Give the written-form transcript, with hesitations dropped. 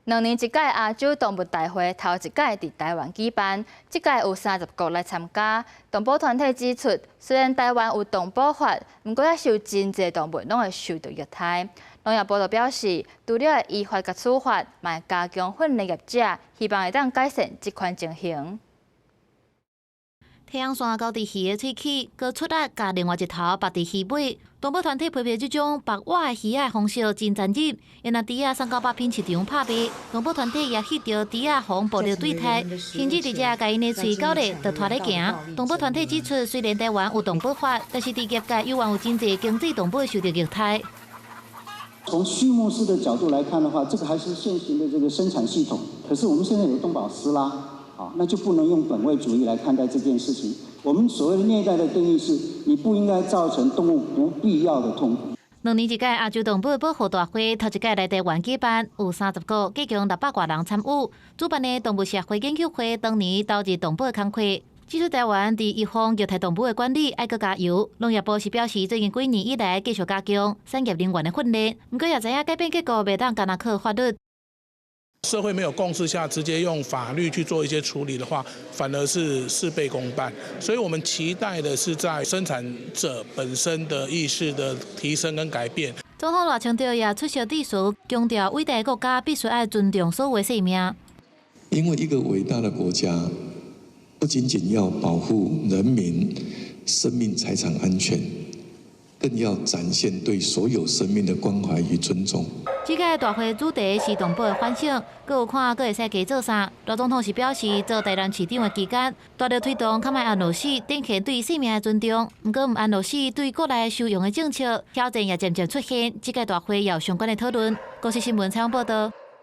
2年一届亚洲动物大会头一届伫台湾举办，这届有30国来参加。动保团体指出，虽然台湾有动保法，不过也是有真侪动物拢会受到虐待。农业部就表示，除了会依法甲处罚，嘛会加强训练业者，希望会当改善这款情形。太阳伞到伫鱼的喙齿，佮出力甲另外一头绑伫鱼尾。动保团体批评这种绑活的鱼仔方式真残忍，因那猪仔送到百品市场拍卖，动保团体也翕到猪仔防暴力对待，甚至直接甲因的喙咬咧，就拖咧行。动保团体指出，虽然台湾有动保法，但是伫业界依然有真侪经济动物受到虐待。从畜牧师的角度来看的话，这个还是现行的这个生产系统。可是我们现在有动保司啦。 好，那就不能用本位主义来看待这件事情。我们所谓的虐待的定义是，你不应该造成动物不必要的痛苦。2年一届亚洲动物保护大会头一届来台湾举办，有30个，计共600多人参与。主办的动物社会研究会当年投入动保工课，指出台湾伫预防虐待动物的管理爱搁加油。农业部是表示，最近几年以来继续加强产业人员的训练，不过也知影改变结果袂当干那靠法律。 社会没有共识下，直接用法律去做一些处理的话，反而是事倍功半。所以我们期待的是在生产者本身的意识的提升跟改变。总统赖清德也出席致辞，强调伟大的国家必须要尊重所有生命。因为一个伟大的国家，不仅仅要保护人民生命财产安全，更要展现对所有生命的关怀与尊重。 这届大会主题是动保的反省，各有看各会使加做啥。赖总统是表示，做台南市长的期间，大力推动较卖安乐死，展现对生命的尊重。不过，唔安乐死对国内受用的政策挑战也渐渐出现。这届大会也有相关的讨论。国视新闻采访报道。